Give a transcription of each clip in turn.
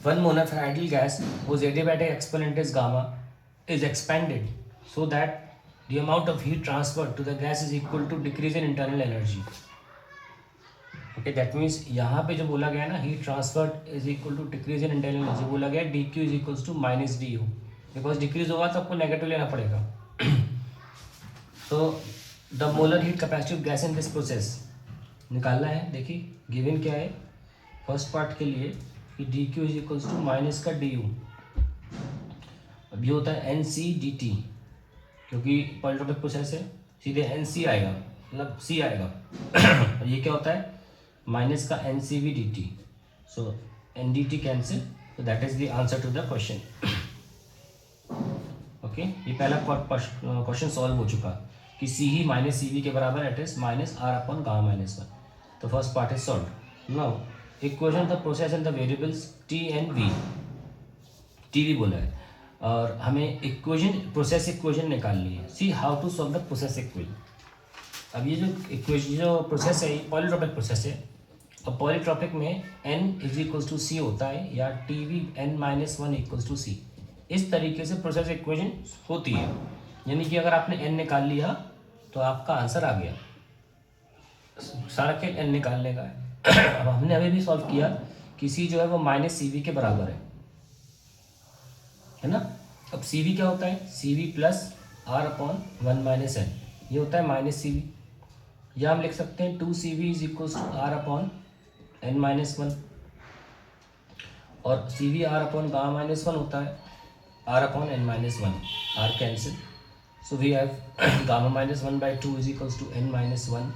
one molar for ideal gas whose adiabatic exponent is gamma is expanded so that the amount of heat transferred to the gas is equal to decrease in internal energy. Okay, that means यहाँ पे जो बोला गया ना heat transferred is equal to decrease in internal energy, बोला गया dq is equals to minus du, because decrease होगा तो आपको नेगेटिव लेना पड़ेगा. So the molar heat capacity of gas in this process निकालना है. देखिए गिवन क्या है फर्स्ट पार्ट के लिए कि dq is equals to minus का du. अब ये होता है NC/dt, क्योंकि पॉलीट्रॉपिक प्रोसेस है सीधे NC आएगा, मतलब C आएगा. और ये क्या होता है माइनस का NCV/dt. So NDT cancel, so that is the answer to the question. Okay, ये पहला क्वेश्चन सॉल्व हो चुका कि C ही माइनस CV के बराबर, at is minus R upon gamma minus 1. तो first part is solve. Now equation the process and the variables T and V. TV बोला है और हमें इक्वेशन प्रोसेस इक्वेशन निकालनी है. See how to solve the process equation. अब ये जो इक्वेशन जो प्रोसेस है ये पॉलीट्रॉपिक प्रोसेस है. अब पॉलीट्रॉपिक में n इज इक्वल्स टू सी होता है या TV n-1 इक्वल्स टू सी. इस तरीके से प्रोसेस इक्वेशन होती है. यानी कि अगर आपने n निकाल लिया तो आपका आंसर आ गया. सारा खेल n निकालने का है. अब हमने अभी भी सॉल्व किया कि c जो है वो माइनस CV के बराबर है ना. अब CV क्या होता है CV plus R upon 1 minus n. ये होता है माइनस CV. या हम लिख सकते हैं 2CV is equals to R upon n-1 और CV R upon gamma minus 1 होता है R upon n-1. R cancel, so we have gamma minus 1/2 is equals to n-1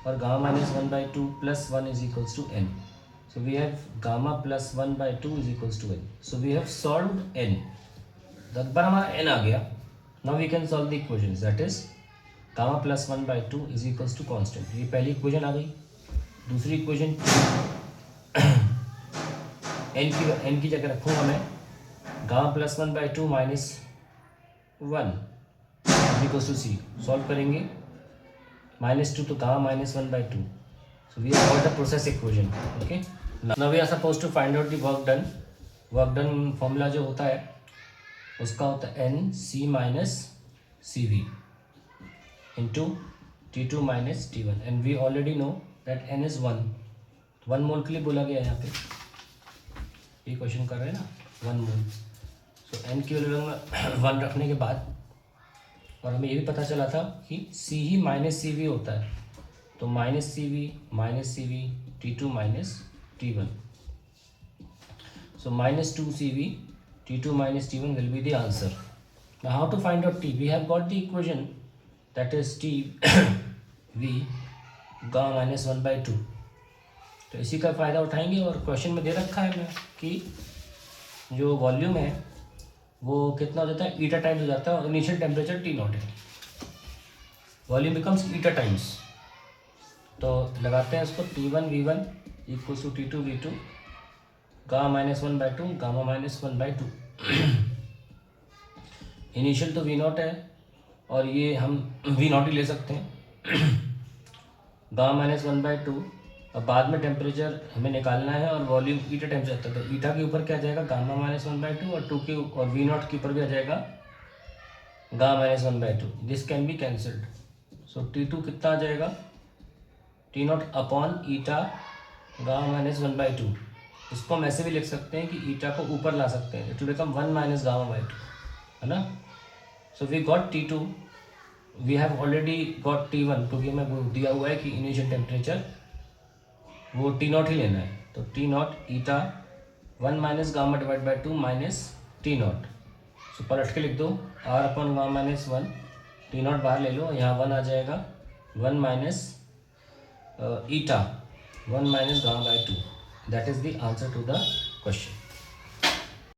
और gamma minus 1/2 plus 1 is equals to n. So we have gamma plus 1/2 is equals to n. So we have solved n. एक बार हमारा n आ गया. Now we can solve the equations, that is gamma plus 1/2 is equals to constant. ये पहली equation आ गई. दूसरी equation n की जगह रखूँगा मैं gamma plus 1/2 minus 1 equals to C. Solve करेंगे -2 तो gamma minus 1/2. So we have got the process equation. Okay, now we are suppose to find out the work done. Work done formula जो होता है उसका होता है NC minus CV into T2 minus T1 and we already know that n is 1 mole के लिए बोला गया है यहाँ पे. ये क्वेश्चन कर रहे हैं ना 1 मोल. सो n की वैल्यू 1 रखने के बाद और हमें ये भी पता चला था कि C ही माइनस CV होता है. तो minus CV T2 minus T1. So -2CV T2 minus T1 will be the answer. Now how to find out T? We have got the equation, that is T V gamma minus 1/2. तो इसी का फ़ायदा उठाएंगे और question में दे रखा है कि जो वॉल्यूम है वो कितना हो जाता है ईटा टाइम्स हो जाता है और इनिशियल टेम्परेचर T0 है. Volume becomes eta times. तो लगाते हैं इसको T1 V1 equals to T2 V2 gamma minus 1/2 gamma minus 1/2. Initial तो V0 है और ये हम V0 ही ले सकते हैं. Gamma minus 1/2. अब बाद में टेम्परेचर हमें निकालना है और वॉल्यूम ईटा टाइम्स रहता है. तो ईटा के ऊपर क्या आ जाएगा गामा माइनस 1/2 और 2 के और V0 के ऊपर भी आ जाएगा gamma minus 1/2. This can be cancelled. So T2 कितना आ जाएगा T0 अपॉन ईटा गामा माइनस 1/2. इसको हम ऐसे भी लिख सकते हैं कि ईटा को ऊपर ला सकते हैं. इट विल बिकम 1 माइनस गामा/2 है ना. So we got T2. We have already got T1 क्योंकि हमें वो दिया हुआ है कि इनिशियल टेम्परेचर वो T0 ही लेना है. तो T0 ईटा 1 माइनस गामा/2 माइनस T0. सो पलट के लिख दो R upon gamma minus 1. T0 बाहर ले लो, यहाँ 1 आ जाएगा. 1 माइनस ईटा 1 माइनस गामा/2. That is the answer to the question.